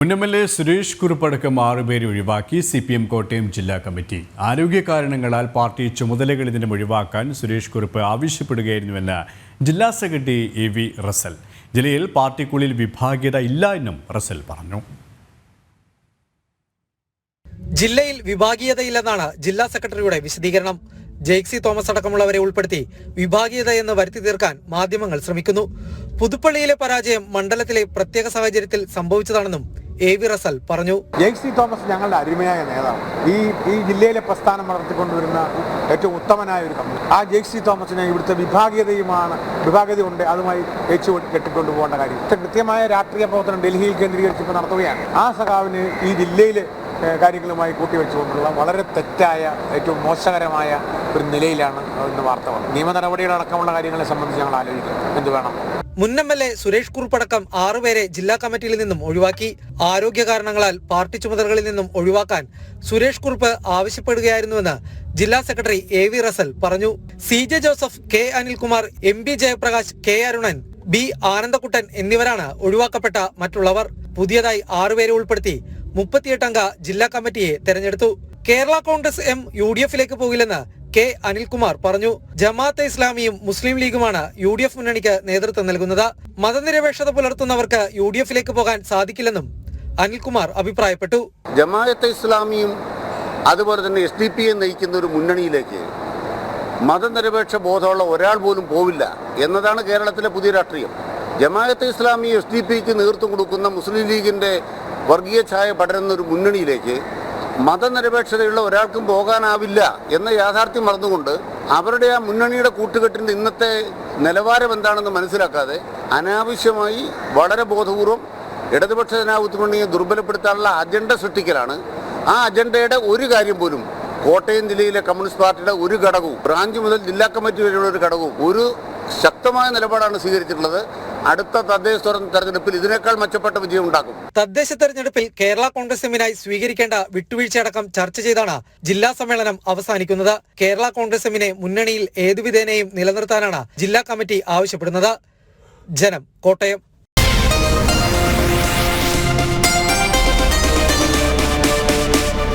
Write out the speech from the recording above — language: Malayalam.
മുൻ സുരേഷ് കുറുപ്പടക്കം 6 പേരെ ഒഴിവാക്കി CPM കോട്ടയം ജില്ലാ കമ്മിറ്റി. ആരോഗ്യ കാരണങ്ങളാൽ പാർട്ടി ചുമതലകളിൽ നിന്നും ഒഴിവാക്കാൻ സുരേഷ് കുറുപ്പ് ആവശ്യപ്പെടുകയായിരുന്നുവെന്ന് ജില്ലാ സെക്രട്ടറി AV റസൽ. ജില്ലയിൽ പാർട്ടിക്കുള്ളിൽ വിഭാഗീയത ഇല്ല എന്നും റസൽ പറഞ്ഞു. ജില്ലയിൽ വിഭാഗീയതയില്ലെന്നാണ് ജില്ലാ സെക്രട്ടറിയുടെ വിശദീകരണം. ജെയ്ക്സി തോമസ് അടക്കമുള്ളവരെ ഉൾപ്പെടുത്തി വിഭാഗീയത എന്ന് വരുത്തി തീർക്കാൻ മാധ്യമങ്ങൾ ശ്രമിക്കുന്നു. പുതുപ്പള്ളിയിലെ പരാജയം മണ്ഡലത്തിലെ പ്രത്യേക സാഹചര്യത്തിൽ സംഭവിച്ചതാണെന്നും AV റസൽ പറഞ്ഞു. ജെയ്ക്സി തോമസ് ഞങ്ങളുടെ അരുമയായ നേതാവ്, ഈ ജില്ലയിലെ പ്രസ്ഥാനം വളർത്തിക്കൊണ്ടുവരുന്ന ഏറ്റവും ഉത്തമനായ ഒരു കമ്പനി. ആ ജെയ്ക്സി തോമസിനെ ഇവിടുത്തെ വിഭാഗീയതയുണ്ട്, അതുമായി കെട്ടിക്കൊണ്ടു പോകേണ്ട കാര്യം. കൃത്യമായ രാഷ്ട്രീയ പ്രവർത്തനം ഡൽഹിയിൽ കേന്ദ്രീകരിച്ചിപ്പോൾ നടത്തുകയാണ്. ആ സഖാവിന് ഈ ജില്ലയിലെ കാര്യങ്ങളുമായി കൂട്ടിവെച്ചുകൊണ്ടുള്ള വളരെ തെറ്റായ, ഏറ്റവും മോശകരമായ ഒരു നിലയിലാണ് ഇന്ന് വാർത്ത വന്നത്. നിയമ നടപടികളടക്കമുള്ള കാര്യങ്ങളെ സംബന്ധിച്ച് ഞങ്ങൾ ആലോചിക്കാം എന്ത് വേണം. മുൻ MLA സുരേഷ് കുറുപ്പടക്കം 6 പേരെ ജില്ലാ കമ്മിറ്റിയിൽ നിന്നും ഒഴിവാക്കി. ആരോഗ്യ കാരണങ്ങളാൽ പാർട്ടി ചുമതലകളിൽ നിന്നും ഒഴിവാക്കാൻ സുരേഷ് കുറുപ്പ് ആവശ്യപ്പെടുകയായിരുന്നുവെന്ന് ജില്ലാ സെക്രട്ടറി AV റസൽ പറഞ്ഞു. CJ Joseph, K Anilkumar, MB Jayaprakash, K Arunan, B Anandakuttan എന്നിവരാണ് ഒഴിവാക്കപ്പെട്ട മറ്റുള്ളവർ. പുതിയതായി 6 പേരെ ഉൾപ്പെടുത്തി 38 അംഗ ജില്ലാ കമ്മിറ്റിയെ തെരഞ്ഞെടുത്തു. കേരള കോൺഗ്രസ് M UDF-ലേക്ക് പോകില്ലെന്ന് K അനിൽകുമാർ പറഞ്ഞു. ജമാഅത്തെ ഇസ്ലാമിയും മുസ്ലിം ലീഗുമാണ് UDF മുന്നണിക്ക് നേതൃത്വം നൽകുന്നത്. മതനിരപേക്ഷത പുലർത്തുന്നവർക്ക് UDF-ലേക്ക് പോകാൻ സാധിക്കില്ലെന്നും അനിൽകുമാർ അഭിപ്രായപ്പെട്ടു. ജമാഅത്തെ ഇസ്ലാമിയും അതുപോലെ തന്നെ SDP-യെ നയിക്കുന്ന ഒരു മുന്നണിയിലേക്ക് മതനിരപേക്ഷ ബോധമുള്ള ഒരാൾ പോലും പോവില്ല എന്നതാണ് കേരളത്തിലെ പുതിയ രാഷ്ട്രീയം. ജമാഅത്തെ ഇസ്ലാമി SDP-ക്ക് നേതൃത്വം കൊടുക്കുന്ന മുസ്ലിം ലീഗിൻ്റെ വർഗീയ ഛായ പടരുന്ന ഒരു മുന്നണിയിലേക്ക് മതനിരപേക്ഷതയുള്ള ഒരാൾക്കും പോകാനാവില്ല എന്ന യാഥാർത്ഥ്യം മറന്നുകൊണ്ട് അവരുടെ ആ മുന്നണിയുടെ കൂട്ടുകെട്ടിൻ്റെ ഇന്നത്തെ നിലവാരം എന്താണെന്ന് മനസ്സിലാക്കാതെ അനാവശ്യമായി വളരെ ബോധപൂർവം ഇടതുപക്ഷ ജനാധിപത്യ മുന്നണിയെ ദുർബലപ്പെടുത്താനുള്ള അജണ്ട സൃഷ്ടിക്കലാണ്. ആ അജണ്ടയുടെ ഒരു കാര്യം പോലും കോട്ടയം ജില്ലയിലെ കമ്മ്യൂണിസ്റ്റ് പാർട്ടിയുടെ ഒരു ഘടകവും, ബ്രാഞ്ച് മുതൽ ജില്ലാ കമ്മിറ്റി വരെയുള്ള ഒരു ഘടകവും ഒരു ശക്തമായ നിലപാടാണ് സ്വീകരിച്ചിട്ടുള്ളത്. അടുത്ത തദ്ദേശ തെരഞ്ഞെടുപ്പിൽ ഇതിനേക്കാൾ മെച്ചപ്പെട്ട വിജയം ഉണ്ടാക്കും. തദ്ദേശ തെരഞ്ഞെടുപ്പിൽ കേരള കോൺഗ്രസ് എമ്മിനായി സ്വീകരിക്കേണ്ട വിട്ടുവീഴ്ചയടക്കം ചർച്ച ചെയ്താണ് ജില്ലാ സമ്മേളനം അവസാനിക്കുന്നത്. കേരള കോൺഗ്രസ് എമ്മിനെ മുന്നണിയിൽ ഏതുവിധേനയും നിലനിർത്താനാണ് ജില്ലാ കമ്മിറ്റി ആവശ്യപ്പെടുന്നത്. ജനം, കോട്ടയം.